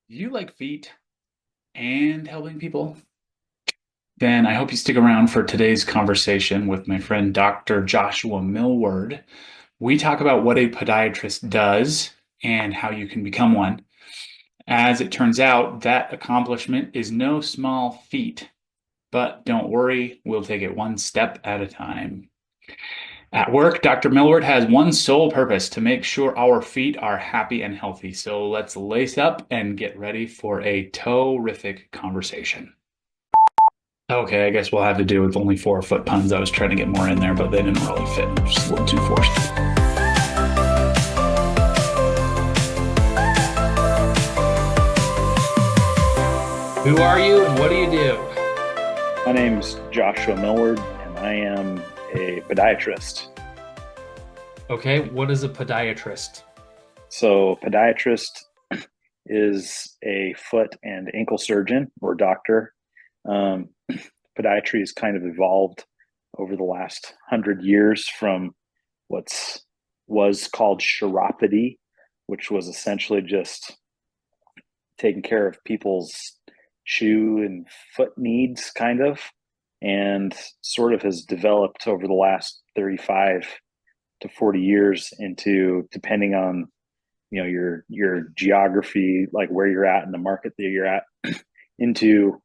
You like feet and helping people? Then I hope you stick around for today's conversation with my friend Dr. Joshua Millward. We talk about what a podiatrist does and how you can become one. As it turns out, that accomplishment is no small feat, but don't worry, we'll take it one step at a time. At work, Dr. Millward has one sole purpose to make sure our feet are happy and healthy. So let's lace up and get ready for a terrific conversation. Okay, I guess we'll have to do with only 4 foot puns. I was trying to get more in there, but they didn't really fit. Just a little too forced. Who are you and what do you do? My name's Joshua Millward, and I am a podiatrist. Okay, what is a podiatrist? So, podiatrist is a foot and ankle surgeon or doctor. Um, Podiatry has kind of evolved over the last 100 years from what's was called chiropody, which was essentially just taking care of people's shoe and foot needs, kind of, and sort of has developed over the last 35 to 40 years into, depending on your geography, like where you're at in the market that you're at, into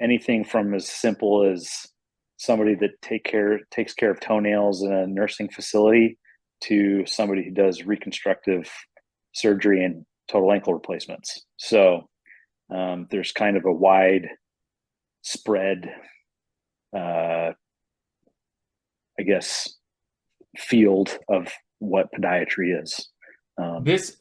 anything from as simple as somebody that takes care of toenails in a nursing facility to somebody who does reconstructive surgery and total ankle replacements. So there's kind of a wide spread, I guess, field of what podiatry is.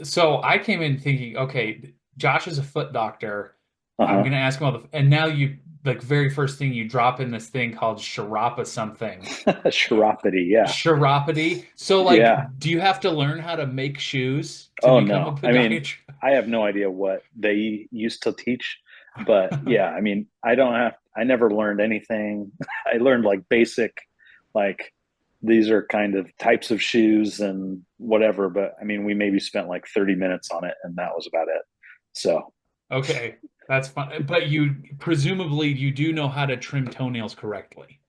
So I came in thinking, okay, Josh is a foot doctor. I'm Uh-huh. gonna ask him and now you, like, very first thing you drop in this thing called Sharapa something. Chiropody, yeah. Chiropody. So, like, Yeah. do you have to learn how to make shoes to Oh become a no. I mean, podiatrist? I have no idea what they used to teach, but yeah, I mean, I never learned anything. I learned like basic, like these are kind of types of shoes and whatever, but I mean, we maybe spent like 30 minutes on it and that was about it. So, Okay, that's fun. But you presumably you do know how to trim toenails correctly.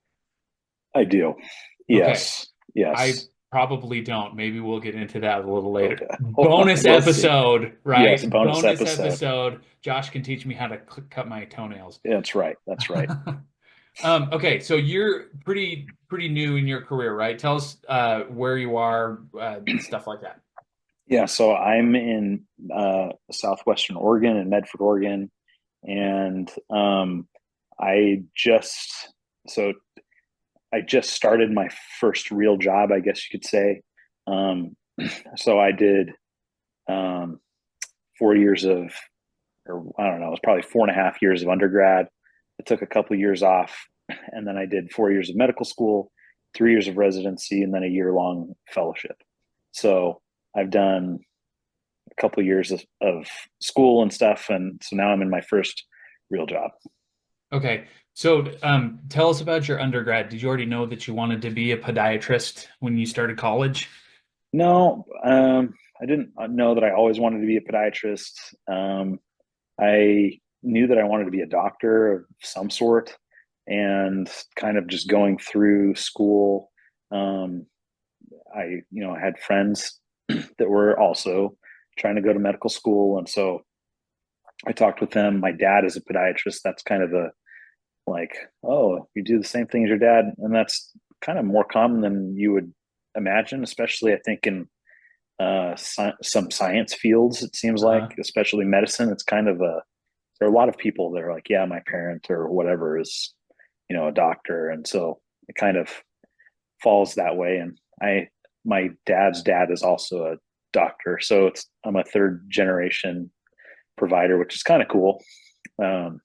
I do. Okay, Yes. I Yes. probably don't. Maybe we'll get into that a little later. Okay. Bonus We'll see. episode, Yes, right? bonus Bonus episode. episode. Josh can teach me how to cut my toenails. That's right. That's right. Okay, so you're pretty new in your career, right? Tell us where you are, stuff like that. Yeah, so I'm in southwestern Oregon in Medford, Oregon, and I just so I just started my first real job, I guess you could say. Um, so I did 4 years of, or I don't know, it was probably 4.5 years of undergrad. I took a couple of years off, and then I did 4 years of medical school, 3 years of residency, and then a year long fellowship. So I've done a couple of years of school and stuff, and so now I'm in my first real job. Okay, so tell us about your undergrad. Did you already know that you wanted to be a podiatrist when you started college? No, I didn't know that I always wanted to be a podiatrist. I knew that I wanted to be a doctor of some sort, and kind of just going through school. Um, I had friends that were also trying to go to medical school, and so I talked with them. My dad is a podiatrist. That's kind of a like, oh, you do the same thing as your dad, and that's kind of more common than you would imagine, especially I think in some science fields. It seems like, Uh, especially medicine, it's kind of a there are a lot of people that are like, yeah, my parent or whatever is a doctor, and so it kind of falls that way. And my dad's dad is also a doctor, so I'm a third generation provider, which is kind of cool. Um,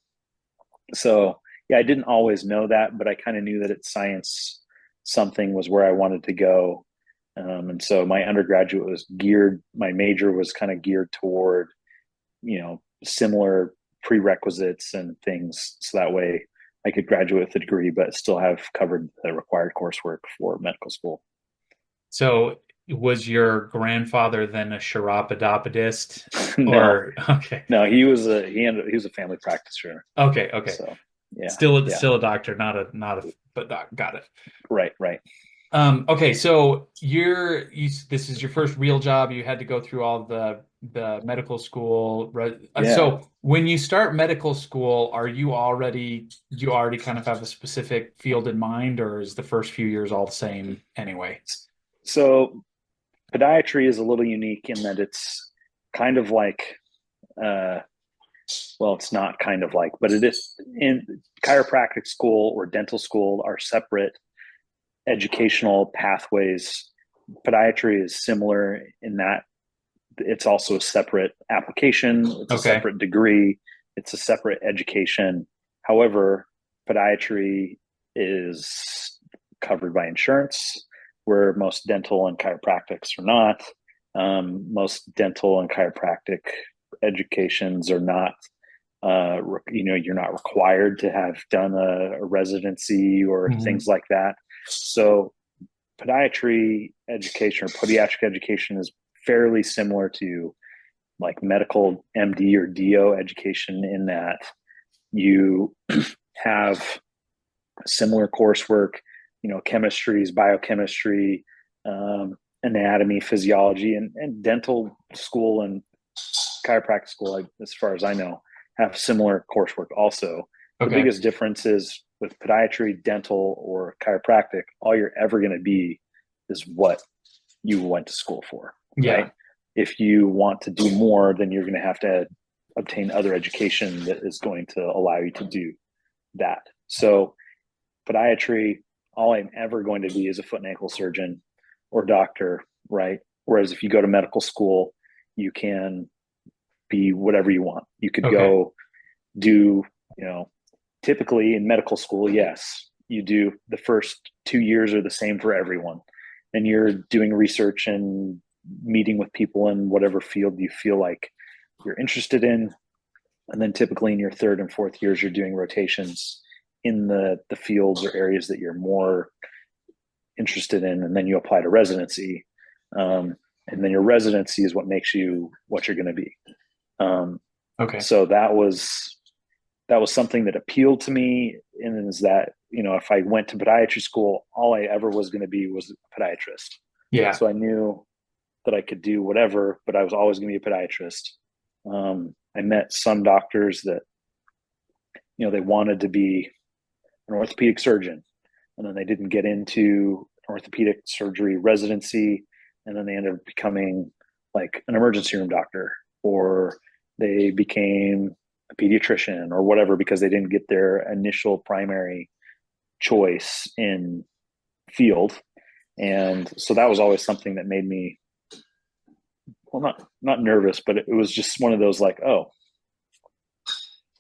so yeah, I didn't always know that, but I kind of knew that it's science something was where I wanted to go. And so my undergraduate was geared, my major was kind of geared toward, similar prerequisites and things. So that way I could graduate with a degree, but still have covered the required coursework for medical school. so was your grandfather then a chiropodist No, or okay. no, he was a family practitioner. Okay, okay. So yeah, yeah, Still a doctor, not a but doc. Got it. right, right. Okay, so this is your first real job. You had to go through all the medical school. Yeah. So when you start medical school, do you already kind of have a specific field in mind, or is the first few years all the same anyway? So podiatry is a little unique in that it's kind of like, uh, well, it's not kind of like, but it is in chiropractic school or dental school are separate educational pathways. Podiatry is similar in that it's also a separate application, it's a Okay. separate degree, it's a separate education. However, podiatry is covered by insurance, where most dental and chiropractics are not. Most dental and chiropractic educations are not. You're not required to have done a residency or Mhm. things like that. So podiatry education or podiatric education is fairly similar to like medical MD or DO education in that you have similar coursework, chemistries, biochemistry, anatomy, physiology, and dental school and chiropractic school, as far as I know, have similar coursework also. The Okay. biggest difference is with podiatry, dental, or chiropractic, all you're ever going to be is what you went to school for, right? Yeah. If you want to do more, then you're going to have to obtain other education that is going to allow you to do that. So, podiatry, all I'm ever going to be is a foot and ankle surgeon or doctor, right? Whereas if you go to medical school, you can be whatever you want. You could Okay. go do, you know, typically in medical school, yes, you do the first 2 years are the same for everyone. And you're doing research and meeting with people in whatever field you feel like you're interested in. And then typically in your third and fourth years, you're doing rotations in the fields or areas that you're more interested in. And then you apply to residency. And then your residency is what makes you what you're going to be. Um, Okay. so that was something that appealed to me, and is that if I went to podiatry school, all I ever was going to be was a podiatrist. Yeah. So I knew that I could do whatever, but I was always going to be a podiatrist. I met some doctors that they wanted to be an orthopedic surgeon, and then they didn't get into orthopedic surgery residency, and then they ended up becoming like an emergency room doctor, or they became a pediatrician or whatever because they didn't get their initial primary choice in field. And so that was always something that made me, well, not nervous, but it was just one of those like, oh,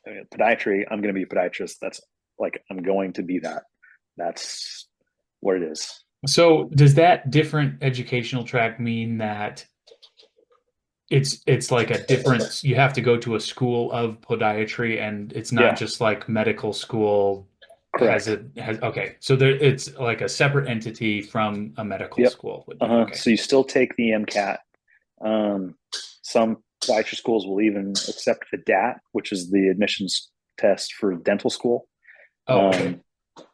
podiatry, I'm going to be a podiatrist. That's like, I'm going to be that. That's what it is. So does that different educational track mean that it's like a different, you have to go to a school of podiatry and it's not Yeah, just like medical school correct. has okay. So there it's like a separate entity from a medical Yep. school would be. Uh-huh. Okay. So you still take the MCAT. Some podiatry schools will even accept the DAT, which is the admissions test for dental school. Oh, okay. Um,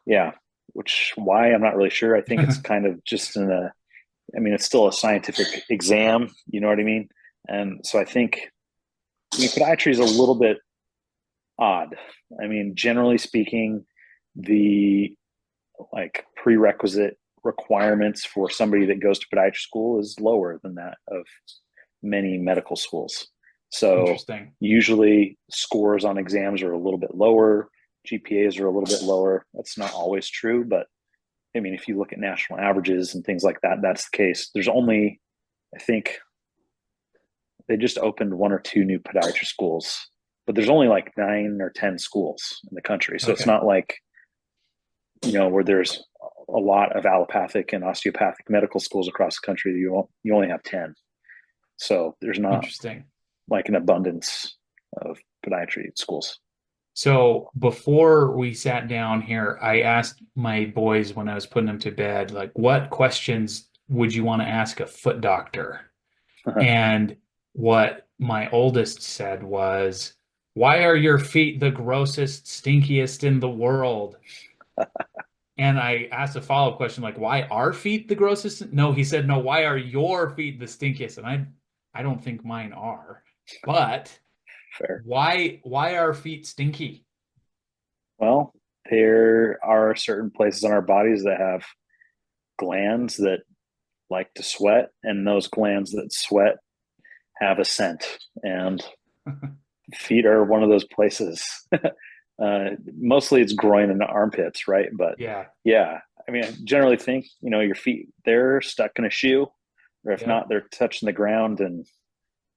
yeah, which why I'm not really sure. I think it's kind of just I mean, it's still a scientific exam. You know what I mean? And so podiatry is a little bit odd. I mean, generally speaking, the like prerequisite requirements for somebody that goes to podiatry school is lower than that of many medical schools. So Interesting. usually scores on exams are a little bit lower, GPAs are a little bit lower. That's not always true, but I mean, if you look at national averages and things like that, that's the case. There's only, I think, they just opened one or two new podiatry schools, but there's only like 9 or 10 schools in the country. So it's Okay. not like, where there's a lot of allopathic and osteopathic medical schools across the country. You only have 10. So there's not Interesting. like an abundance of podiatry schools. So before we sat down here, I asked my boys when I was putting them to bed, like, what questions would you want to ask a foot doctor? And what my oldest said was, why are your feet the grossest, stinkiest in the world? And I asked a follow-up question like, why are feet the grossest? No, he said, no, why are your feet the stinkiest? And I don't think mine are. But Fair. why are feet stinky? Well, there are certain places on our bodies that have glands that like to sweat, and those glands that sweat have a scent, and feet are one of those places. Mostly it's groin and armpits, right? But Yeah. yeah, I mean, I generally think, your feet, they're stuck in a shoe, or if Yep. not, they're touching the ground, and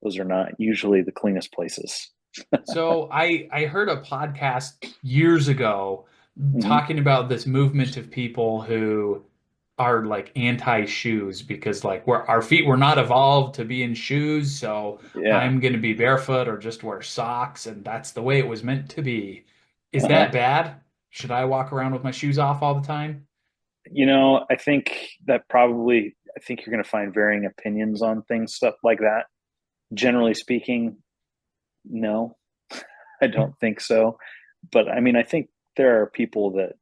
those are not usually the cleanest places. So I heard a podcast years ago Hmm. talking about this movement of people who are like anti-shoes because like our feet were not evolved to be in shoes, so Yeah. I'm going to be barefoot or just wear socks, and that's the way it was meant to be. Is Uh-huh. that bad? Should I walk around with my shoes off all the time? I think I think you're going to find varying opinions on things, stuff like that. Generally speaking, no, I don't think so. But I mean, I think there are people that,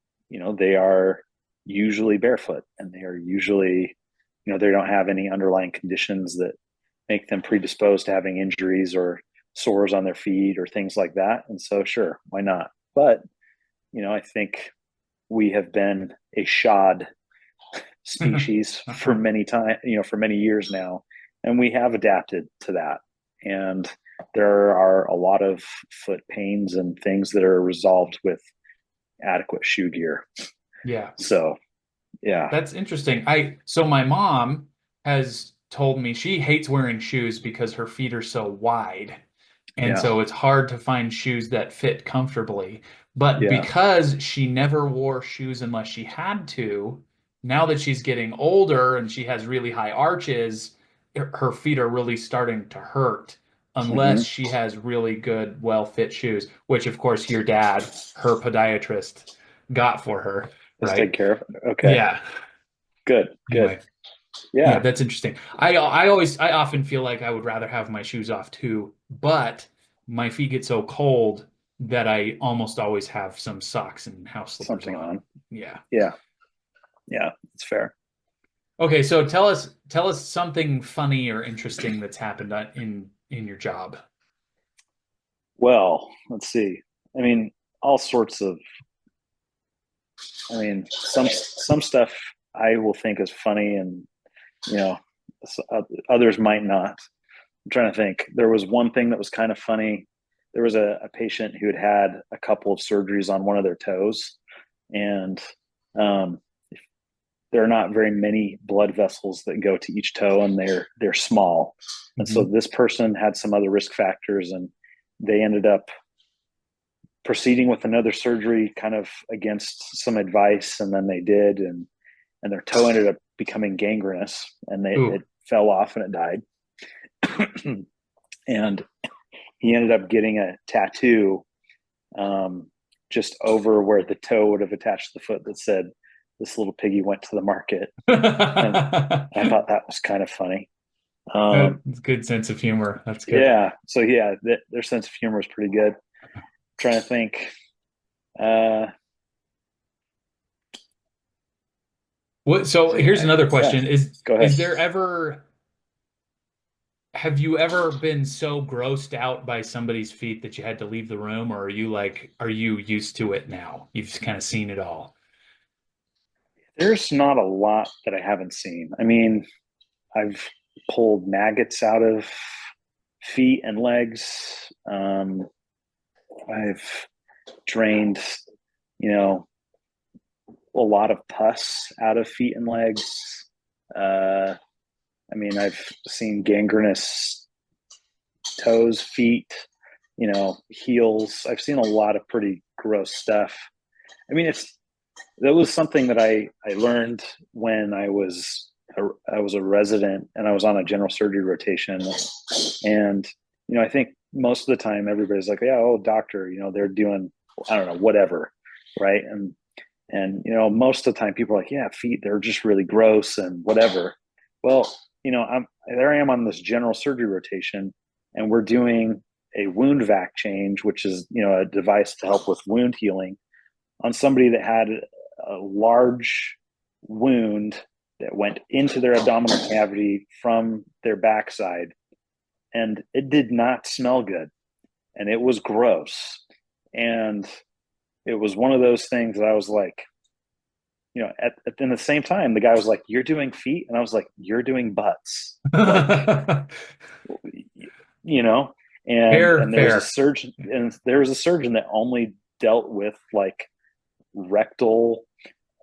they are usually barefoot, and they are usually, they don't have any underlying conditions that make them predisposed to having injuries or sores on their feet or things like that. And so, sure, why not? But, I think we have been a shod species for for many years now, and we have adapted to that. And there are a lot of foot pains and things that are resolved with adequate shoe gear. Yeah. So, yeah. That's interesting. So my mom has told me she hates wearing shoes because her feet are so wide. And Yeah. so it's hard to find shoes that fit comfortably. But Yeah. because she never wore shoes unless she had to, now that she's getting older and she has really high arches, her feet are really starting to hurt unless Hmm. she has really good, well-fit shoes, which of course your dad, her podiatrist, got for her, Let's take right? care of it. Okay. Yeah. Good. Good. Anyway, yeah, Yeah. that's interesting. I often feel like I would rather have my shoes off too, but my feet get so cold that I almost always have some socks and house slippers Something on. on. Yeah. Yeah. Yeah. It's fair. Okay, so tell us something funny or interesting that's happened in your job. Well, let's see. I mean, all sorts of, I mean, some stuff I will think is funny, and, you know, others might not. I'm trying to think. There was one thing that was kind of funny. There was a patient who had had a couple of surgeries on one of their toes, and um, there are not very many blood vessels that go to each toe, and they're small. And so Hmm. this person had some other risk factors, and they ended up proceeding with another surgery, kind of against some advice, and then they did, and their toe ended up becoming gangrenous, and it Ooh. fell off and it died. And he ended up getting a tattoo, um, just over where the toe would have attached the foot, that said, "This little piggy went to the market." And I thought that was kind of funny. That's Um, good sense of humor. That's good. yeah. So yeah, their sense of humor is pretty good. I'm trying to think. Uh, So here's another yeah. question. Go ahead. Is there ever have you ever been so grossed out by somebody's feet that you had to leave the room, or are you used to it now? You've just kind of seen it all. There's not a lot that I haven't seen. I mean, I've pulled maggots out of feet and legs. I've drained, you know, a lot of pus out of feet and legs. Uh, I mean, I've seen gangrenous toes, feet, heels. I've seen a lot of pretty gross stuff. I mean, that was something that I learned when I was a resident, and I was on a general surgery rotation. And I think most of the time everybody's like, yeah, oh, doctor, they're doing, I don't know, whatever, right? And most of the time people are like, yeah, feet, they're just really gross and whatever. Well, I'm there. I am on this general surgery rotation, and we're doing a wound vac change, which is a device to help with wound healing on somebody that had a large wound that went into their abdominal cavity from their backside, and it did not smell good, and it was gross, and it was one of those things that I was like, in the same time, the guy was like, "You're doing feet," and I was like, "You're doing butts." Like, you know, Fair, and fair. there was a surgeon that only dealt with like rectal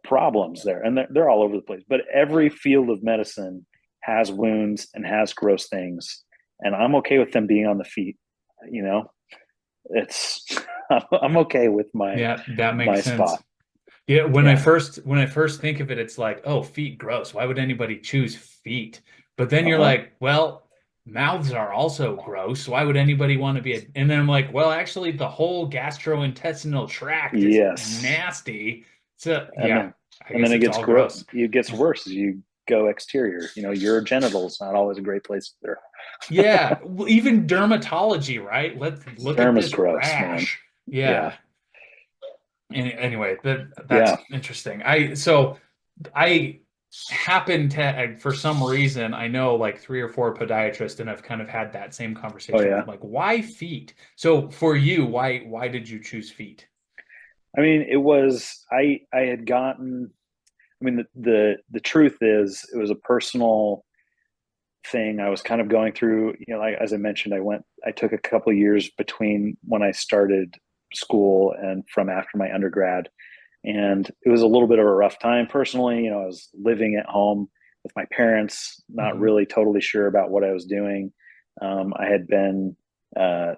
problems there, and they're all over the place. But every field of medicine has wounds and has gross things, and I'm okay with them being on the feet. You know, it's I'm okay with Yeah, that makes my sense. spot. Yeah, Yeah. when I first think of it, it's like, oh, feet gross. Why would anybody choose feet? But then Uh you're huh. like, well, mouths are also gross. Why would anybody want to be a... And then I'm like, well, actually, the whole gastrointestinal tract is Yes. nasty. So And yeah, then I guess it it's gets all gross. it gets worse as you go exterior. Your genitals not always a great place there. Yeah, well, even dermatology, right? Let's look at Derm is this gross, man. rash. Yeah. Yeah. Anyway, that's Yeah. interesting. I happen to, for some reason, I know like three or four podiatrists, and I've kind of had that same Oh conversation with yeah. them, like, why feet? So for you, why did you choose feet? I mean, it was I had gotten. I mean, the truth is, it was a personal thing. I was kind of going through. Like as I mentioned, I took a couple of years between when I started school and from after my undergrad, and it was a little bit of a rough time personally. I was living at home with my parents, not Hmm. really totally sure about what I was doing. I had been uh,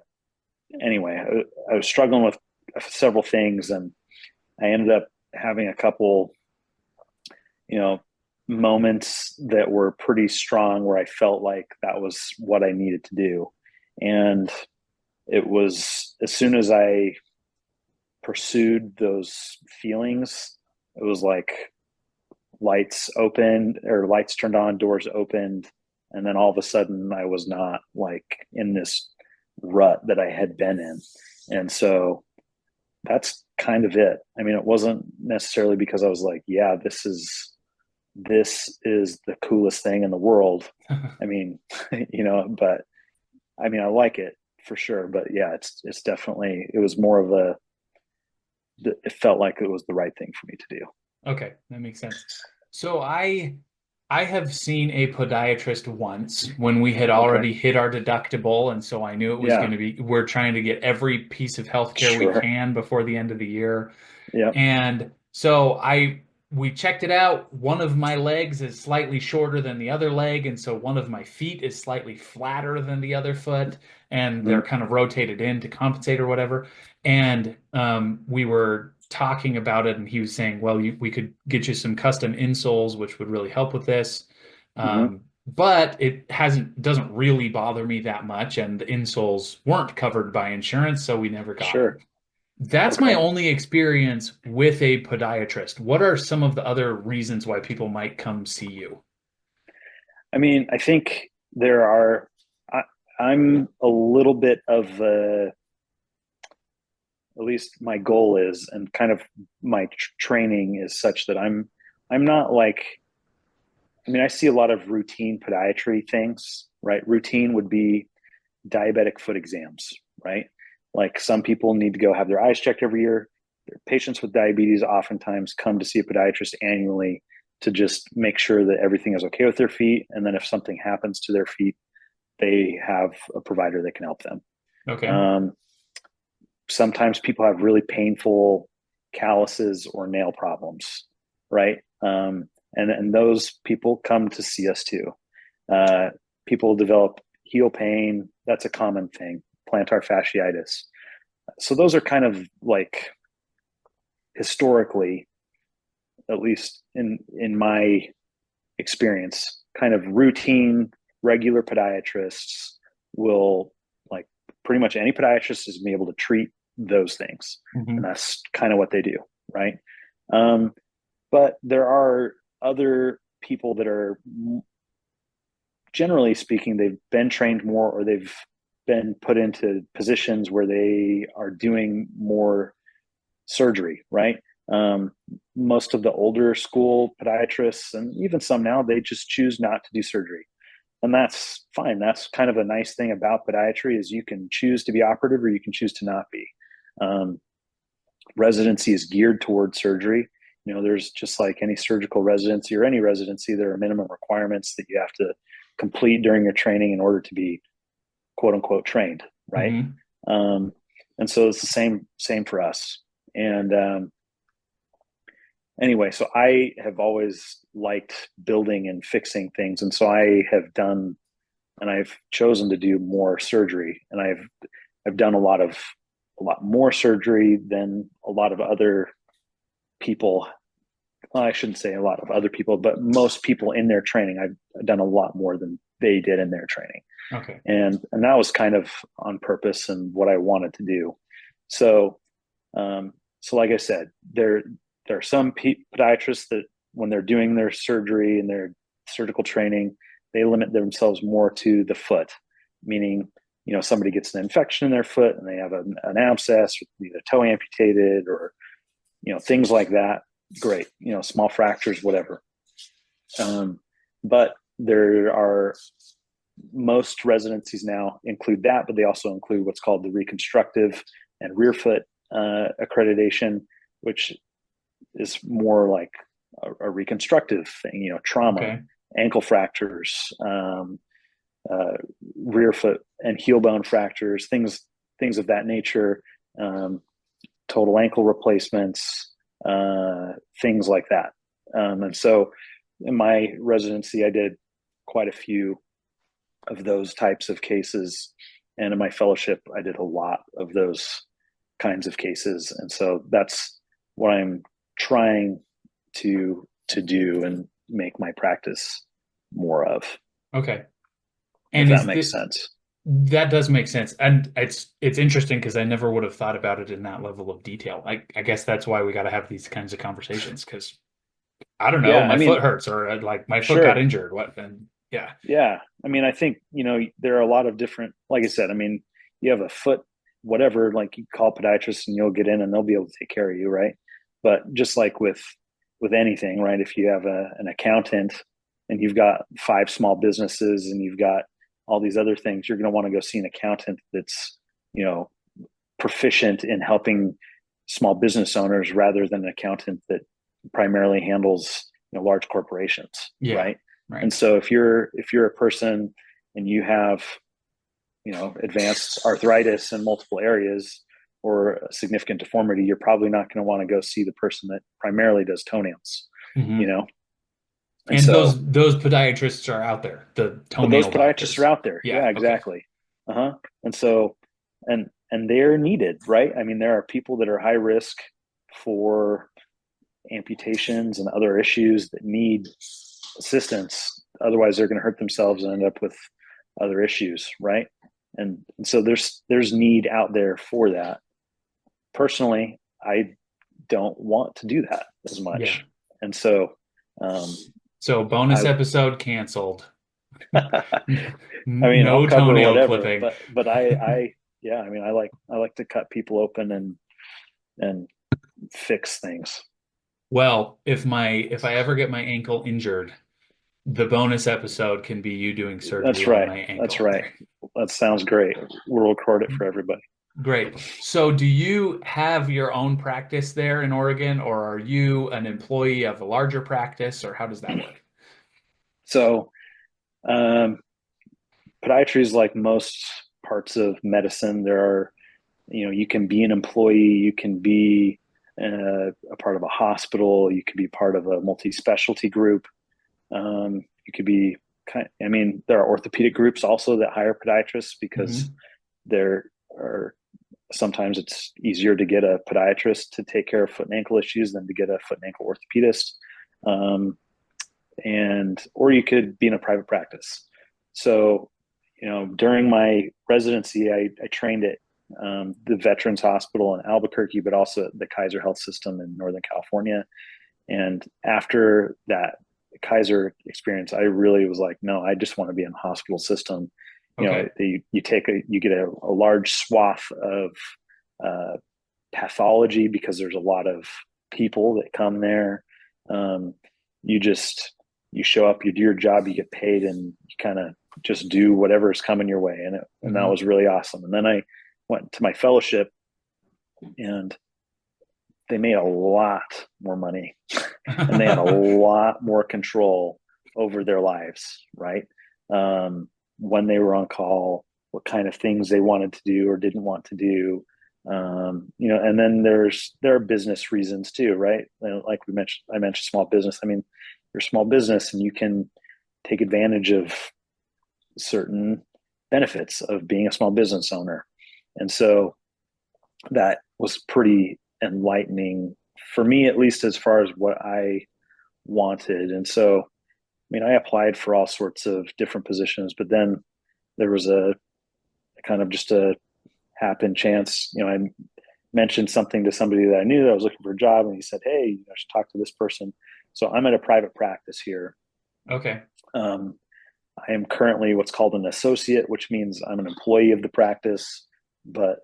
anyway. I was struggling with several things, and I ended up having a couple, you know, moments that were pretty strong where I felt like that was what I needed to do. And it was as soon as I pursued those feelings, it was like lights opened or lights turned on, doors opened, and then all of a sudden I was not like in this rut that I had been in. And so that's kind of it. I mean, it wasn't necessarily because I was like, yeah, this is the coolest thing in the world. I mean, but I mean, I like it for sure. But yeah, it's definitely it was more of a it felt like it was the right thing for me to do. Okay, that makes sense. So I have seen a podiatrist once when we had Okay. already hit our deductible, and so I knew it was going Yeah. to be, we're trying to get every piece of healthcare we Sure. can before the end of the year. Yep. And so we checked it out. One of my legs is slightly shorter than the other leg, and so one of my feet is slightly flatter than the other foot, and they're Mm-hmm. kind of rotated in to compensate or whatever. And we were talking about it, and he was saying, well, we could get you some custom insoles, which would really help with this. Mm-hmm. But it doesn't really bother me that much, and the insoles weren't covered by insurance, so we never got them. Sure. That's my Okay. only experience with a podiatrist. What are some of the other reasons why people might come see you? I mean, I think there are. I, I'm a little bit of at least my goal is, and kind of my training is such that I'm not like. I mean, I see a lot of routine podiatry things, right? Routine would be diabetic foot exams, right? Like some people need to go have their eyes checked every year. Their patients with diabetes oftentimes come to see a podiatrist annually to just make sure that everything is okay with their feet. And then if something happens to their feet, they have a provider that can help them. Okay. Um, Sometimes people have really painful calluses or nail problems, right? And those people come to see us too. Uh, People develop heel pain. That's a common thing. Plantar fasciitis. So those are kind of like historically, at least in my experience, kind of routine, regular podiatrists will like pretty much any podiatrist is be able to treat those things, and Hmm. that's kind of what they do, right? Um, but there are other people that are generally speaking, they've been trained more, or they've been put into positions where they are doing more surgery, right? Um, Most of the older school podiatrists, and even some now, they just choose not to do surgery. And that's fine. That's kind of a nice thing about podiatry, is you can choose to be operative or you can choose to not be. Um, Residency is geared towards surgery. There's, just like any surgical residency or any residency, there are minimum requirements that you have to complete during your training in order to be quote unquote trained, right? Mm-hmm. Um, and so it's the same for us. And anyway, so I have always liked building and fixing things, and so I have done, and I've chosen to do more surgery, and I've done a lot more surgery than a lot of other people. Well, I shouldn't say a lot of other people, but most people in their training, I've done a lot more than they did in their training. Okay. And that was kind of on purpose and what I wanted to do. So, so like I said, there are some podiatrists that when they're doing their surgery and their surgical training, they limit themselves more to the foot, meaning, somebody gets an infection in their foot and they have an abscess, or need a toe amputated, or, things like that. Great. Small fractures, whatever. But there are, most residencies now include that, but they also include what's called the reconstructive and rear foot accreditation, which is more like a reconstructive thing, trauma, Okay. ankle fractures, uh, rear foot and heel bone fractures, things of that nature, um, total ankle replacements, things like that. And so in my residency, I did quite a few of those types of cases. And in my fellowship, I did a lot of those kinds of cases. And so that's what I'm trying to do and make my practice more of, Okay. if And that is makes the sense. that does make sense. And it's interesting because I never would have thought about it in that level of detail. I guess that's why we got to have these kinds of conversations because I don't know, Yeah, I my foot mean, hurts or like my foot got sure. injured. What? And yeah. Yeah. I mean, I think, there are a lot of different, like I said, I mean, you have a foot, whatever, like you call podiatrists and you'll get in and they'll be able to take care of you, right? But just like with anything, right? If you have an accountant and you've got five small businesses and you've got all these other things, you're going to want to go see an accountant that's, you know, proficient in helping small business owners rather than an accountant that primarily handles, large corporations, Yeah. right? And Right. so if you're a person and you have, advanced arthritis in multiple areas or a significant deformity, you're probably not going to want to go see the person that primarily does toenails, you Hmm. know? And And so, those podiatrists are out there, the but those toenail podiatrists are doctors. out there. Yeah. Yeah, Okay. exactly. Uh-huh. And so, and they're needed, right? I mean, there are people that are high risk for amputations and other issues that need assistance. Otherwise, they're going to hurt themselves and end up with other issues, right? And so there's need out there for that. Personally, I don't want to do that as Yeah. much, and so um, So bonus I episode canceled. I mean, I'll No cover toenail whatever, clipping. but I yeah, I mean, I like to cut people open and fix things. Well, if I ever get my ankle injured, the bonus episode can be you doing That's surgery on right. my That's ankle. right. That sounds great. We'll record it for everybody. Great. So, do you have your own practice there in Oregon, or are you an employee of a larger practice, or how does that work? So, um, podiatry is like most parts of medicine. There are, you can be an employee, you can be a part of a hospital, you could be part of a multi-specialty group. You could be I mean, there are orthopedic groups also that hire podiatrists because Hmm. there are sometimes it's easier to get a podiatrist to take care of foot and ankle issues than to get a foot and ankle orthopedist. Um, and or you could be in a private practice. So, during my residency, I trained at the Veterans Hospital in Albuquerque, but also at the Kaiser Health System in Northern California. And after that Kaiser experience, I really was like, no, I just want to be in the hospital system. Okay. You get a large swath of uh, pathology because there's a lot of people that come there. Um, you just you show up, you do your job, you get paid, and you kind of just do whatever is coming your way, and that Hmm. was really awesome. And then I went to my fellowship, and they made a lot more money, and they had a lot more control over their lives, right? When they were on call, what kind of things they wanted to do or didn't want to do. And then there are business reasons too, right? Like I mentioned small business. I mean, you're a small business and you can take advantage of certain benefits of being a small business owner. And so that was pretty enlightening for me, at least as far as what I wanted. And so, I mean, I applied for all sorts of different positions, but then there was a kind of just a happen chance. I mentioned something to somebody that I knew that I was looking for a job, and he said, "Hey, I should talk to this person." So I'm at a private practice here. Okay. Um, I am currently what's called an associate, which means I'm an employee of the practice, but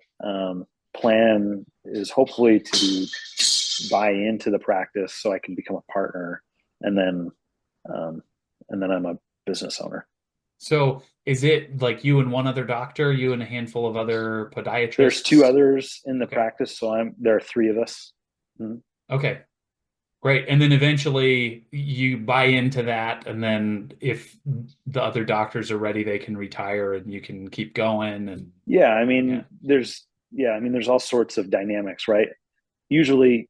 plan is hopefully to buy into the practice so I can become a partner, and then um, I'm a business owner. So is it like you and one other doctor, you and a handful of other There's two podiatrists? others in the Okay. practice, so there are three of us. Mhm. Okay. Great. And then eventually you buy into that. And then if the other doctors are ready, they can retire and you can keep going. And Yeah, I yeah. mean, there's all sorts of dynamics, right? Usually,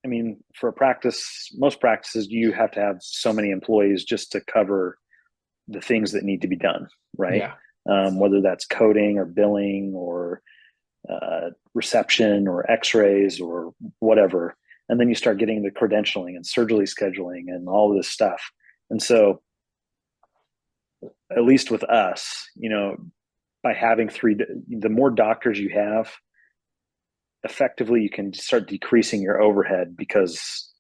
I mean, for a practice, most practices, you have to have so many employees just to cover the things that need to be done, right? Yeah. Whether that's coding or billing or reception or x-rays or whatever. And then you start getting the credentialing and surgery scheduling and all of this stuff. And so, at least with us, by having the more doctors you have, effectively you can start decreasing your overhead because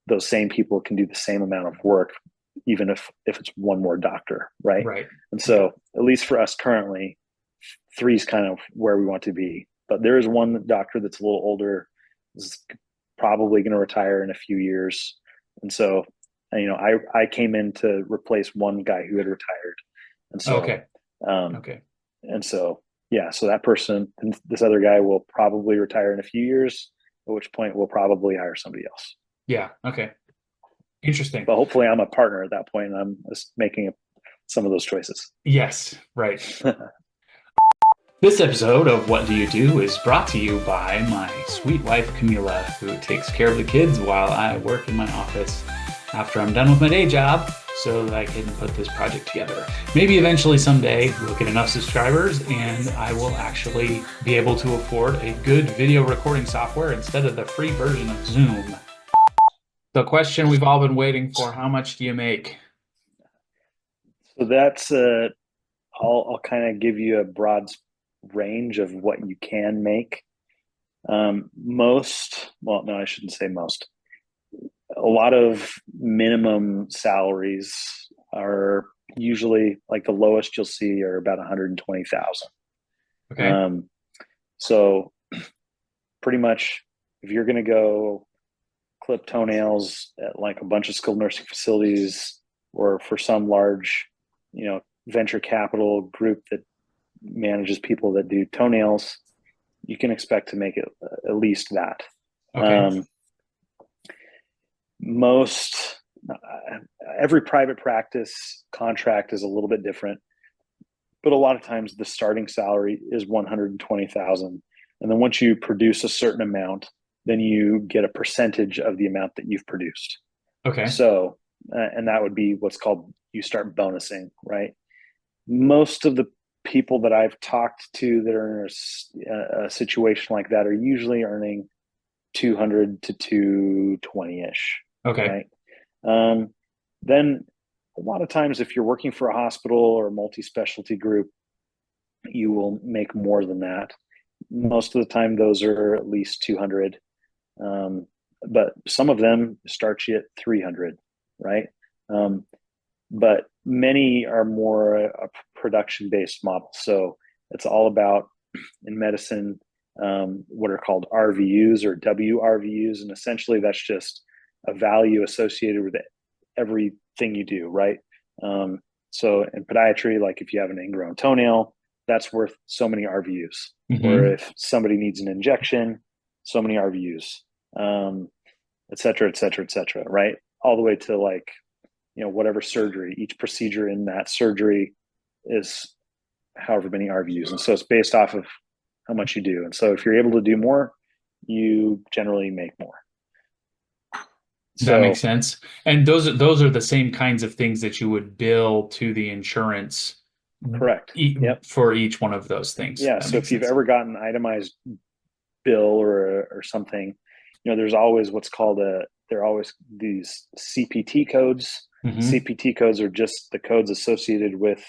those same people can do the same amount of work, even if it's one more doctor, right? Right. And Yeah. so, at least for us currently, three is kind of where we want to be. But there is one doctor that's a little older, is probably going to retire in a few years, and so I came in to replace one guy who had retired, and so Okay. um, Okay. and so yeah, so that person and this other guy will probably retire in a few years, at which point we'll probably hire somebody else. Yeah. Okay. Interesting. But hopefully, I'm a partner at that point, and I'm just making some of those choices. Yes. Right. This episode of What Do You Do is brought to you by my sweet wife, Camila, who takes care of the kids while I work in my office after I'm done with my day job so that I can put this project together. Maybe eventually someday we'll get enough subscribers and I will actually be able to afford a good video recording software instead of the free version of Zoom. The question we've all been waiting for, how much do you make? So that's I'll kind of give you a broad range of what you can make. Well, no, I shouldn't say most. A lot of minimum salaries are usually like the lowest you'll see are about 120,000. Okay. Um, so pretty much, if you're going to go clip toenails at like a bunch of skilled nursing facilities, or for some large, venture capital group that manages people that do toenails, you can expect to make it at least that. Okay. Um, most Every private practice contract is a little bit different, but a lot of times the starting salary is 120,000, and then once you produce a certain amount, then you get a percentage of the amount that you've produced. Okay. So, and that would be what's called, you start bonusing, right? Most of the people that I've talked to that are in a situation like that are usually earning 200 to 220 ish, Okay. right? Um, then a lot of times, if you're working for a hospital or a multi-specialty group, you will make more than that. Most of the time, those are at least 200, but some of them start you at 300, right? but many are more a production based model. So it's all about in medicine what are called RVUs or WRVUs, and essentially that's just a value associated with everything you do, right? Um, so in podiatry, like if you have an ingrown toenail, that's worth so many RVUs. Or Hmm. if somebody needs an injection, so many RVUs, et cetera, et cetera, et cetera, right? All the way to like, whatever surgery, each procedure in that surgery is however many RVUs. And so it's based off of how much you do. And so if you're able to do more, you generally make more. That makes So sense. And those are the same kinds of things that you would bill to the insurance correct. Yep. for each one of those things. Yeah. That So makes if you've sense. ever gotten an itemized bill or something, there's always what's called there are always these CPT codes. Hmm. CPT codes are just the codes associated with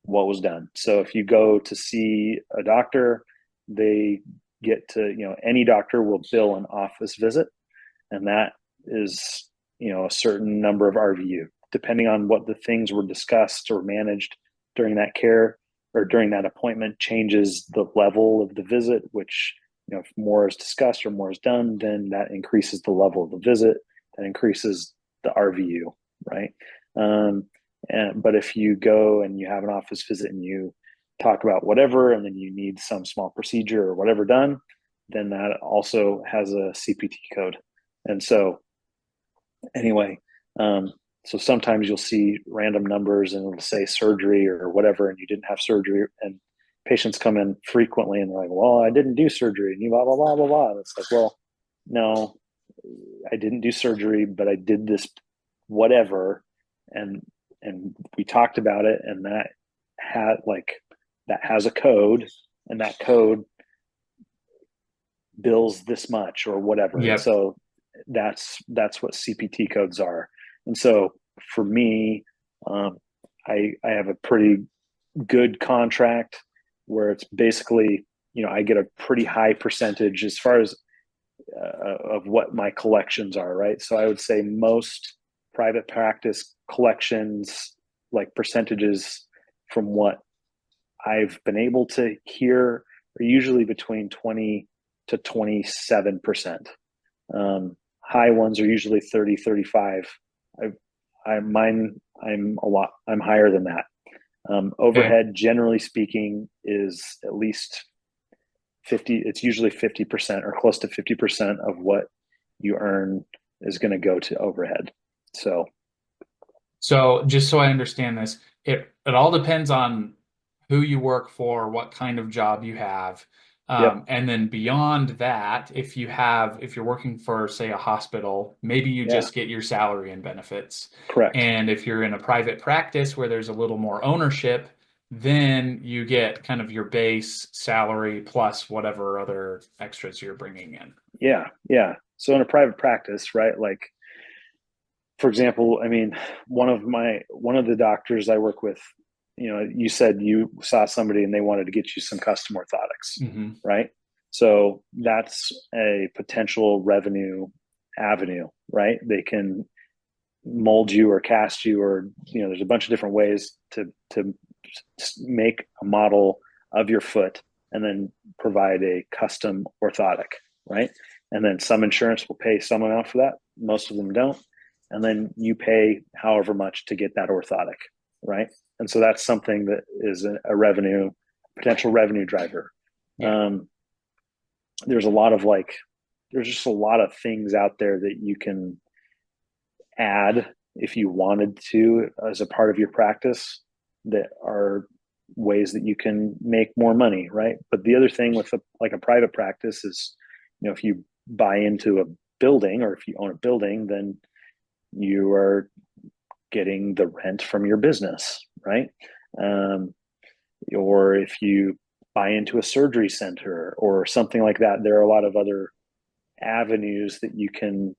what was done. So if you go to see a doctor, they get to, any doctor will bill an office visit, and that is, a certain number of RVU, depending on what the things were discussed or managed during that care or during that appointment, changes the level of the visit, which, if more is discussed or more is done, then that increases the level of the visit, that increases the RVU, right? Um, but if you go and you have an office visit and you talk about whatever, and then you need some small procedure or whatever done, then that also has a CPT code. And so, anyway, so sometimes you'll see random numbers and it'll say surgery or whatever, and you didn't have surgery. And patients come in frequently and they're like, well, I didn't do surgery. And you blah, blah, blah, blah, blah. And it's like, well, no, I didn't do surgery, but I did this whatever. And, and we talked about it, and that has a code, and that code bills this much or whatever. And Yep. so that's what CPT codes are. And so for me, I have a pretty good contract where it's basically, I get a pretty high percentage as far as of what my collections are, right? So I would say most private practice collections, like percentages from what I've been able to hear, are usually between 20 to 27%. High ones are usually 30, 35. I'm higher than that. Okay. Overhead, generally speaking, is at least 50. It's usually 50% or close to 50% of what you earn is going to go to overhead. So, So just so I understand this, it all depends on who you work for, what kind of job you have. yep. And then beyond that, if you're working for, say, a hospital, maybe you Yeah, just get your salary and benefits. correct. And if you're in a private practice where there's a little more ownership, then you get kind of your base salary plus whatever other extras you're bringing in. Yeah, yeah. So in a private practice, right? Like, for example, I mean, one of the doctors I work with, you said you saw somebody and they wanted to get you some custom orthotics, Hmm. right? So that's a potential revenue avenue, right? They can mold you or cast you, or there's a bunch of different ways to make a model of your foot and then provide a custom orthotic, right? And then some insurance will pay some amount for that, most of them don't, and then you pay however much to get that orthotic, right? And so that's something that is a revenue potential revenue driver. Yeah. um, there's a lot of like there's just a lot of things out there that you can add if you wanted to as a part of your practice that are ways that you can make more money, right? But the other thing with like a private practice is, if you buy into a building or if you own a building, then you are getting the rent from your business, right? Um, or if you buy into a surgery center or something like that, there are a lot of other avenues that you can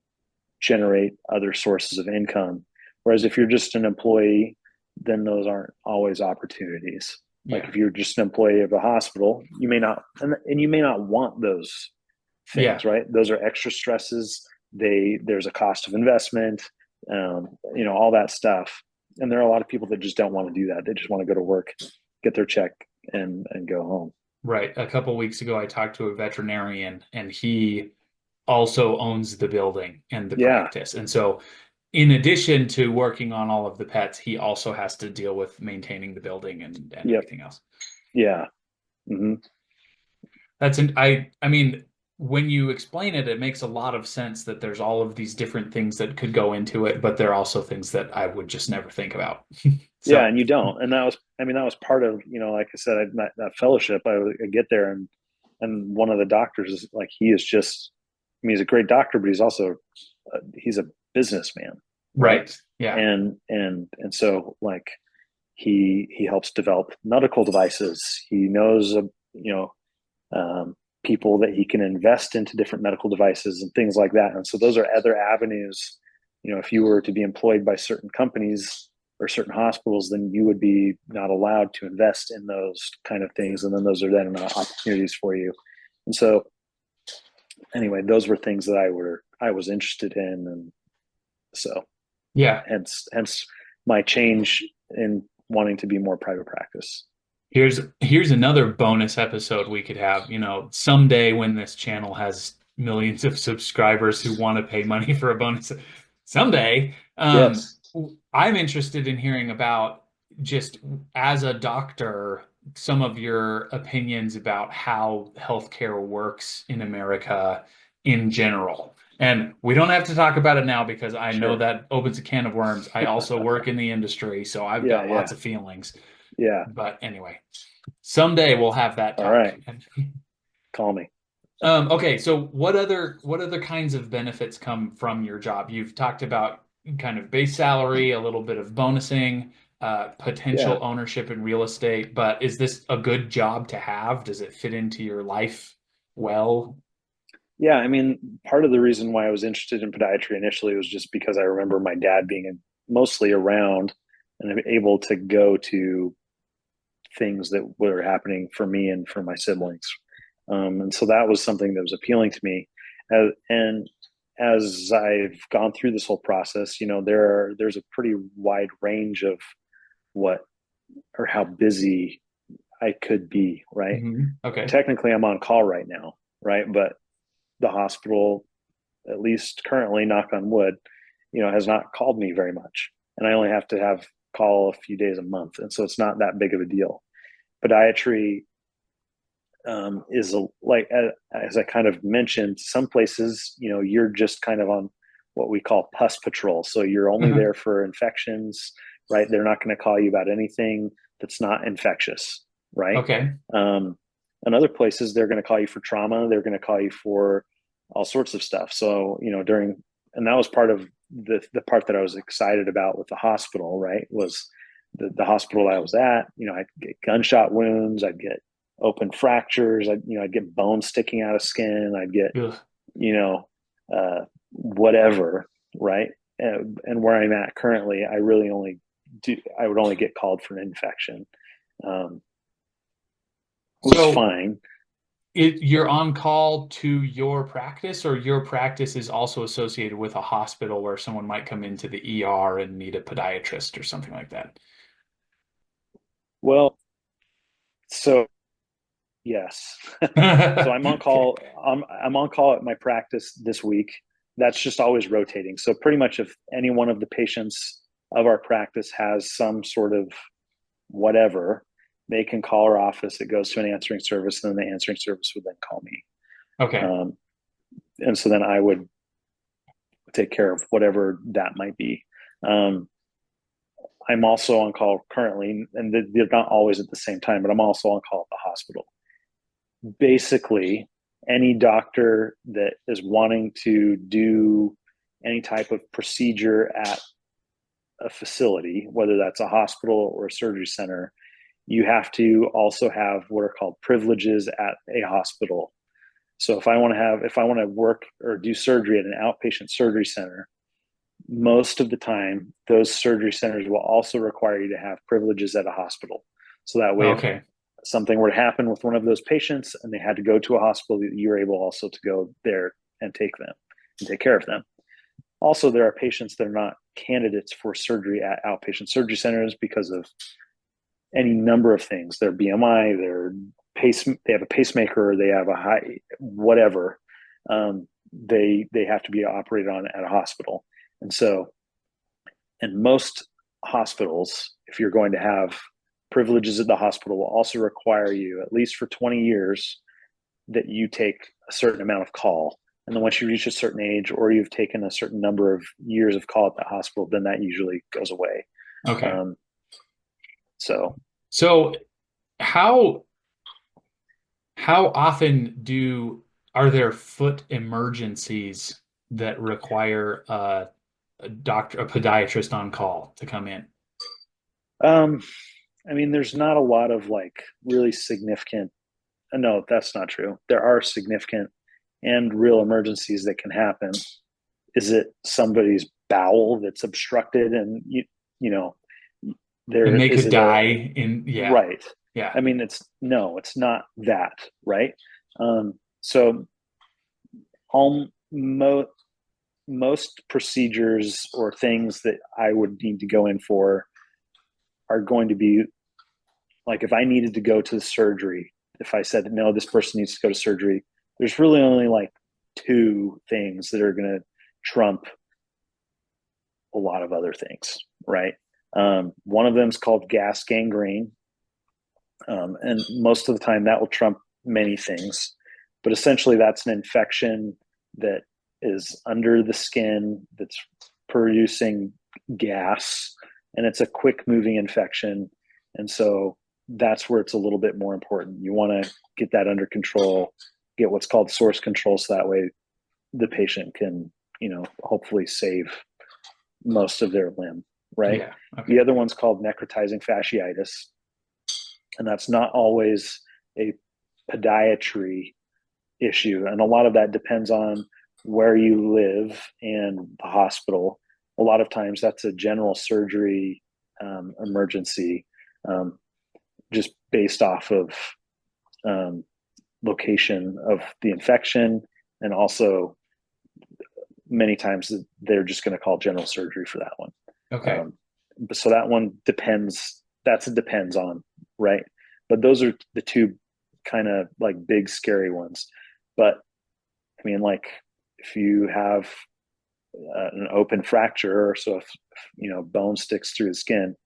generate other sources of income. Whereas if you're just an employee, then those aren't always opportunities. Like Yeah. if you're just an employee of a hospital, you may not, and you may not want those Yeah. things, right? Those are extra stresses. There's a cost of investment, all that stuff. And there are a lot of people that just don't want to do that. They just want to go to work, get their check, and go home. Right. A couple weeks ago, I talked to a veterinarian, and he also owns the building and the Yeah. practice. And so, in addition to working on all of the pets, he also has to deal with maintaining the building and Yep. everything else. Yeah. Hmm. I mean, when you explain it, it makes a lot of sense that there's all of these different things that could go into it, but there are also things that I would just never think about. Yeah, So, and you don't. And that was, I mean, that was part of, like I said, that fellowship. I get there, and one of the doctors is like, he is just, I mean, he's a great doctor, but he's also, he's a businessman, right? right. Yeah. And so like he helps develop medical devices. He knows, people that he can invest into different medical devices and things like that. And so those are other avenues. If you were to be employed by certain companies or certain hospitals, then you would be not allowed to invest in those kind of things. And then those are then opportunities for you. And so anyway, those were things that I was interested in. And so Yeah. hence my change in wanting to be more private practice. Here's another bonus episode we could have. Someday when this channel has millions of subscribers who want to pay money for a bonus, someday, Yes. I'm interested in hearing about just as a doctor, some of your opinions about how healthcare works in America in general. And we don't have to talk about it now because I know Sure. that opens a can of worms. I also work in the industry, so I've Yeah. got lots Yeah. of feelings. Yeah. But anyway, someday we'll have that All talk. right. Call me. Okay, so what other kinds of benefits come from your job? You've talked about kind of base salary, a little bit of bonusing, potential Yeah. ownership in real estate, but is this a good job to have? Does it fit into your life well? Yeah. I mean, part of the reason why I was interested in podiatry initially was just because I remember my dad being mostly around and able to go to things that were happening for me and for my siblings. And so that was something that was appealing to me. And as I've gone through this whole process, there's a pretty wide range of what or how busy I could be, right? Okay. Technically, I'm on call right now, right? But the hospital, at least currently, knock on wood, has not called me very much. And I only have to have call a few days a month. And so it's not that big of a deal. Podiatry is like, as I kind of mentioned, some places, you're just kind of on what we call pus patrol. So you're only Uh-huh. there for infections, right? They're not going to call you about anything that's not infectious, right? Okay. Um, and other places, they're going to call you for trauma. They're going to call you for all sorts of stuff. So, and that was part of the part that I was excited about with the hospital, right? Was the hospital I was at, I'd get gunshot wounds, I'd get open fractures, I'd get bones sticking out of skin, I'd get, Ugh. you know, whatever, right? And where I'm at currently, I would only get called for an infection, um, which is So fine. you're on call to your practice, or your practice is also associated with a hospital where someone might come into the ER and need a podiatrist or something like that? Well, so yes. So I'm on Okay. call. I'm on call at my practice this week. That's just always rotating. So pretty much if any one of the patients of our practice has some sort of whatever, they can call our office. It goes to an answering service, and then the answering service would then call me. Okay. Um, and so then I would take care of whatever that might be. Um, I'm also on call currently, and they're not always at the same time, but I'm also on call at the hospital. Basically, any doctor that is wanting to do any type of procedure at a facility, whether that's a hospital or a surgery center, you have to also have what are called privileges at a hospital. So if I want to work or do surgery at an outpatient surgery center, most of the time, those surgery centers will also require you to have privileges at a hospital. So that way, if Okay. something were to happen with one of those patients and they had to go to a hospital, you're able also to go there and take them and take care of them. Also, there are patients that are not candidates for surgery at outpatient surgery centers because of any number of things: their BMI, they have a pacemaker, they have a high whatever. They have to be operated on at a hospital, and so in most hospitals, if you're going to have privileges at the hospital, will also require you, at least for 20 years, that you take a certain amount of call. And then once you reach a certain age, or you've taken a certain number of years of call at the hospital, then that usually goes away. Okay. Um, so So how how often do are there foot emergencies that require a podiatrist on call to come in? um, I mean, there's not a lot of like really significant. No, that's not true. There are significant and real emergencies that can happen. Is it somebody's bowel that's obstructed, and you know, And there they is could it a die in, yeah, right? yeah. I mean, it's not that, right? So all most procedures or things that I would need to go in for are going to be like, if I needed to go to the surgery, if I said no, this person needs to go to surgery, there's really only like two things that are going to trump a lot of other things, right? One of them is called gas gangrene, and most of the time that will trump many things. But essentially, that's an infection that is under the skin that's producing gas, and it's a quick moving infection. And so that's where it's a little bit more important. You want to get that under control, get what's called source control, so that way the patient can, hopefully save most of their limb, right? Yeah. The Okay. other one's called necrotizing fasciitis, and that's not always a podiatry issue. And a lot of that depends on where you live and the hospital. A lot of times that's a general surgery emergency, um, just based off of um, location of the infection. And also, many times they're just going to call general surgery for that one. Okay. Um, so that one depends. That's a depends on, right? But those are the two kind of like big scary ones. But I mean, like, if you have an open fracture, or so if bone sticks through the skin,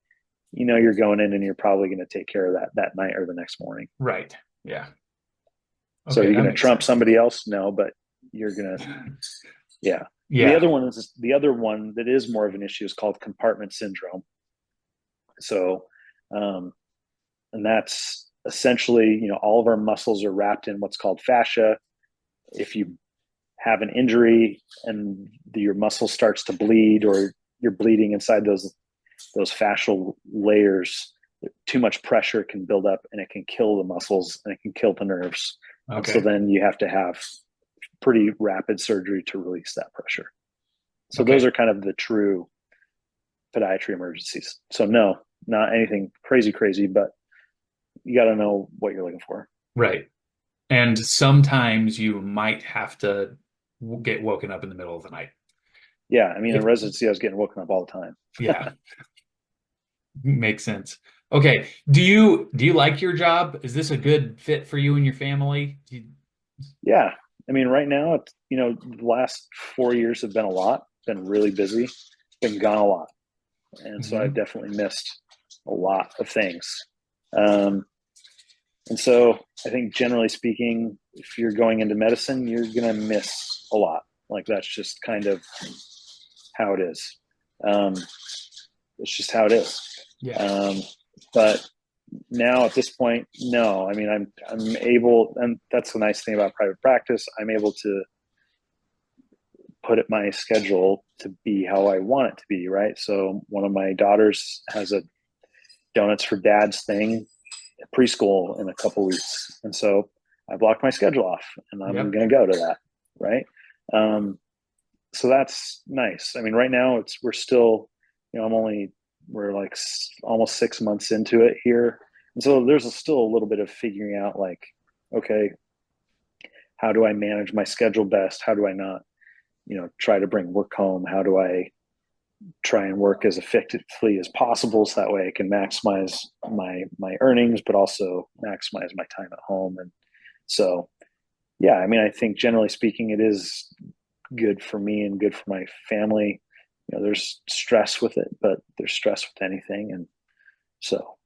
you're going in and you're probably going to take care of that night or the next morning. Right. Yeah. So Okay, you're that going to makes trump sense. somebody else? No, but you're going to, yeah. And Yeah. the other one that is more of an issue is called compartment syndrome. So, um, and that's essentially, all of our muscles are wrapped in what's called fascia. If you have an injury and your muscle starts to bleed, or you're bleeding inside those fascial layers, too much pressure can build up and it can kill the muscles and it can kill the nerves. And so Okay. then you have to have pretty rapid surgery to release that pressure. So those Okay. are kind of the true podiatry emergencies. So no, not anything crazy, but you got to know what you're looking for. Right. And sometimes you might have to get woken up in the middle of the night. Yeah, I mean, in If, residency, I was getting woken up all the time. yeah, makes sense. Okay. Do you like your job? Is this a good fit for you and your family? Yeah, I mean, right now, it's, the last 4 years have been a lot, been really busy, been gone a lot. And so I've Mhm. definitely missed a lot of things. Um, and so I think, generally speaking, if you're going into medicine, you're going to miss a lot. Like, that's just kind of how it is. Um, it's just how it is. Yeah. Um, but now at this point, no. I mean, I'm able, and that's the nice thing about private practice. I'm able to put it my schedule to be how I want it to be. Right. So one of my daughters has a donuts for dads thing at preschool in a couple weeks, and so I blocked my schedule off, and I'm Yep. going to go to that. Right. Um, so that's nice. I mean, right now we're still, we're like almost 6 months into it here. And so there's still a little bit of figuring out, like, okay, how do I manage my schedule best? How do I not, try to bring work home? How do I try and work as effectively as possible so that way I can maximize my earnings, but also maximize my time at home. And so, yeah, I mean, I think generally speaking, it is good for me and good for my family. There's stress with it, but there's stress with anything. And so,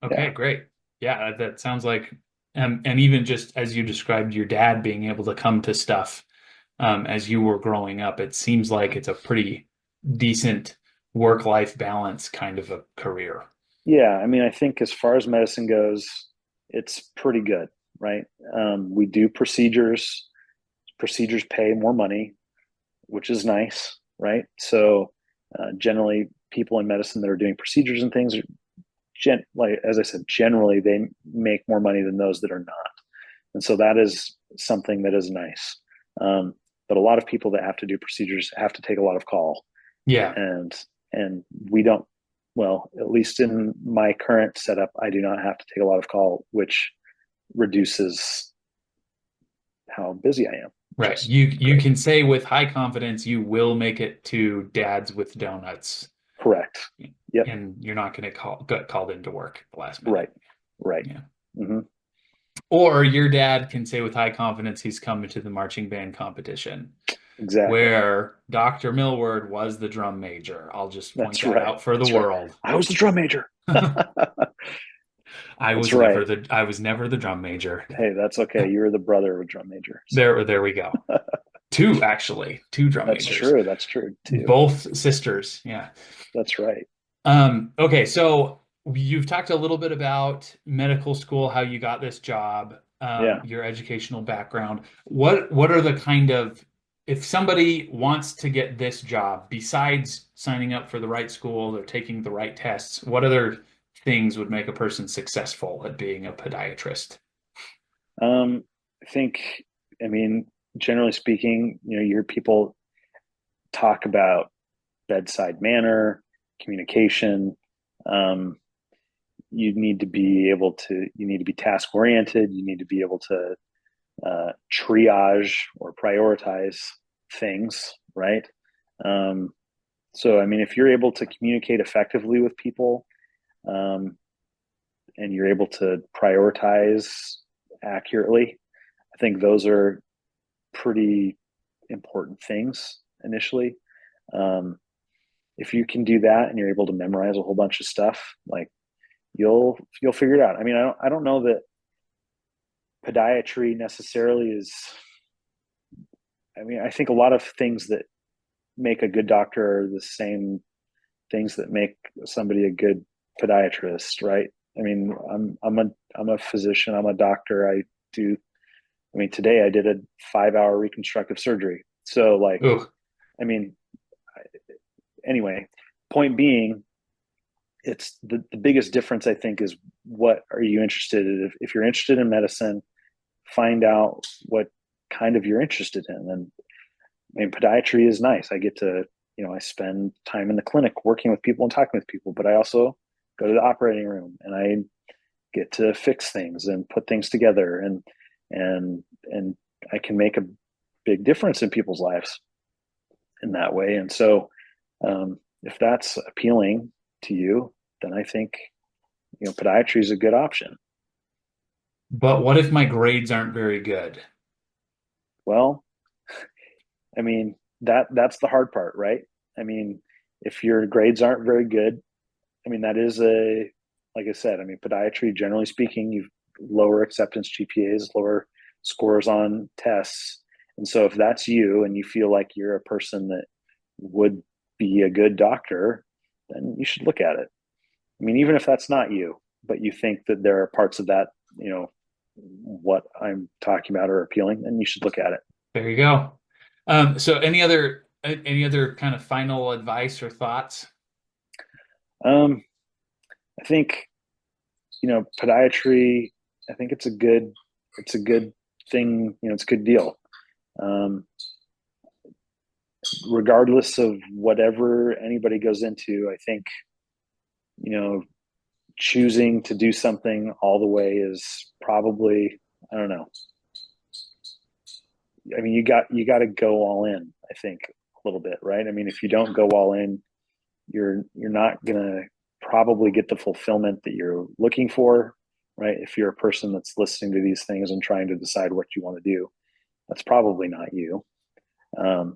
Okay, yeah, great. Yeah, that sounds like, and even just as you described your dad being able to come to stuff as you were growing up, it seems like it's a pretty decent work-life balance kind of a career. yeah. I mean, I think as far as medicine goes, it's pretty good, right? We do procedures. Procedures pay more money, which is nice, right? So generally, people in medicine that are doing procedures and things, like as I said, generally they make more money than those that are not, and so that is something that is nice. But a lot of people that have to do procedures have to take a lot of call, Yeah, and and we don't. Well, at least in my current setup, I do not have to take a lot of call, which reduces how busy I am, which right. is You great. can say with high confidence you will make it to Dad's with Donuts, Correct. Yep. and you're not going to get called into work at the last minute. Right. Right. Yeah. Mm-hmm. Or your dad can say with high confidence he's coming to the marching band competition, Exactly. where Dr. Millward was the drum major. I'll just point That's that right. out for the That's right. world. I was the drum major. That's right. I was never the drum major. Hey, that's okay. You were the brother of a drum major. So There we go. Two actually, two drum that's majors, true. That's true too. both sisters. Yeah. That's right. Okay, so you've talked a little bit about medical school, how you got this job, Yeah. your educational background. What are the kind of, if somebody wants to get this job, besides signing up for the right school or taking the right tests, what other things would make a person successful at being a podiatrist? I think, I mean, generally speaking, you hear people talk about bedside manner, communication. Um, you need to be task oriented. You need to be able to triage or prioritize things, right? Um, so, I mean, if you're able to communicate effectively with people, um, and you're able to prioritize accurately, I think those are pretty important things initially. Um, if you can do that and you're able to memorize a whole bunch of stuff, like you'll figure it out. I mean, I don't know that podiatry necessarily is. I mean, I think a lot of things that make a good doctor are the same things that make somebody a good podiatrist, right? I mean, I'm a physician. I'm a doctor. Do. I mean, today I did a 5 hour reconstructive surgery. So, like, Ooh, I mean, anyway, point being, it's the biggest difference I think is what are you interested in? If you're interested in medicine, find out what kind of you're interested in. And I mean, podiatry is nice. I get to, I spend time in the clinic working with people and talking with people, but I also go to the operating room and I get to fix things and put things together, and I can make a big difference in people's lives in that way. And so, if that's appealing to you, then I think, podiatry is a good option. but what if my grades aren't very good? Well, I mean, that's the hard part, right? I mean, if your grades aren't very good, I mean, that is like I said, I mean, podiatry, generally speaking, you've lower acceptance GPAs, lower scores on tests. And so if that's you and you feel like you're a person that would be a good doctor, then you should look at it. I mean, even if that's not you, but you think that there are parts of that, what I'm talking about are appealing, then you should look at it. There you go. So any other kind of final advice or thoughts? Um, I think, podiatry, I think it's a good thing, it's a good deal. Um, Regardless of whatever anybody goes into, I think, you know, choosing to do something all the way is probably, I don't know. I mean, you got to go all in, I think, a little bit, right? I mean, if you don't go all in, you're not going to probably get the fulfillment that you're looking for, right? If you're a person that's listening to these things and trying to decide what you want to do, that's probably not you. Um,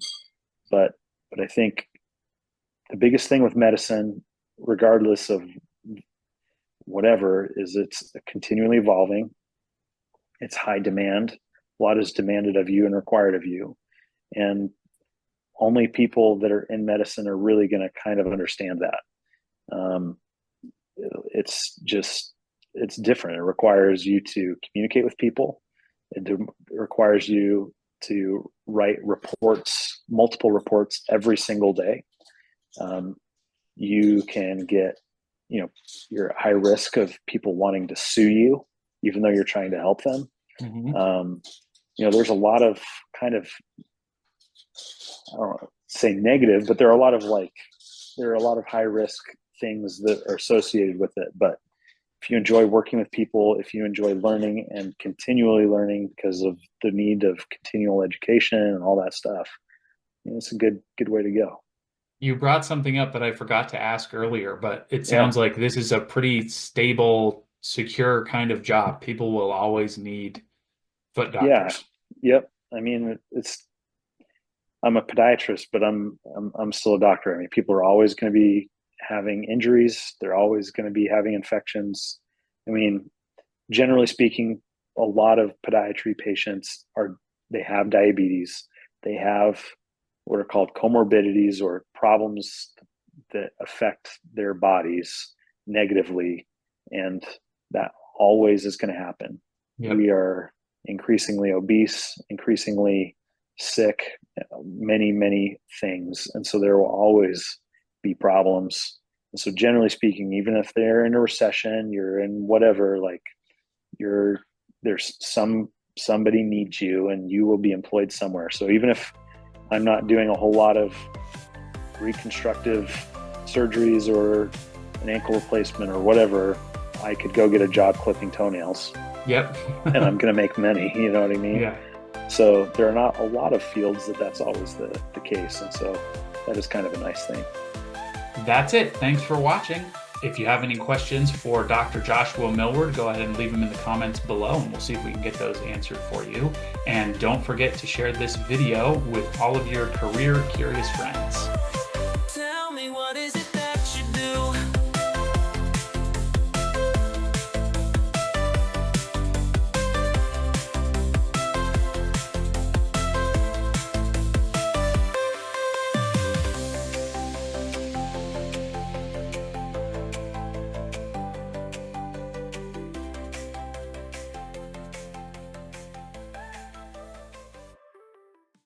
but I think the biggest thing with medicine, regardless of whatever, is it's continually evolving. It's high demand. A lot is demanded of you and required of you. And only people that are in medicine are really going to kind of understand that. It's different. It requires you to communicate with people. It requires you to write reports, multiple reports every single day. You can get, you're at high risk of people wanting to sue you, even though you're trying to help them. Mm-hmm. There's a lot of kind of, I don't want to say negative, but there are a lot of high risk things that are associated with it. But if you enjoy working with people, if you enjoy learning and continually learning because of the need of continual education and all that stuff, it's a good way to go. You brought something up that I forgot to ask earlier, but it sounds like this is a pretty stable, secure kind of job. People will always need foot doctors. Yeah. Yep. I mean, I'm a podiatrist, but I'm still a doctor. I mean, people are always going to be having injuries. They're always going to be having infections. I mean, generally speaking, a lot of podiatry patients they have diabetes. They have what are called comorbidities or problems that affect their bodies negatively. And that always is going to happen. Yep. We are increasingly obese, increasingly sick, many, many things. And so there will always be problems. And so generally speaking, even if they're in a recession, you're in whatever, like there's somebody needs you and you will be employed somewhere. So even if I'm not doing a whole lot of reconstructive surgeries or an ankle replacement or whatever, I could go get a job clipping toenails. Yep. And I'm going to make money, you know what I mean? Yeah. So there are not a lot of fields that's always the case. And so that is kind of a nice thing. That's it. Thanks for watching. If you have any questions for Dr. Joshua Millward, go ahead and leave them in the comments below and we'll see if we can get those answered for you. And don't forget to share this video with all of your career curious friends.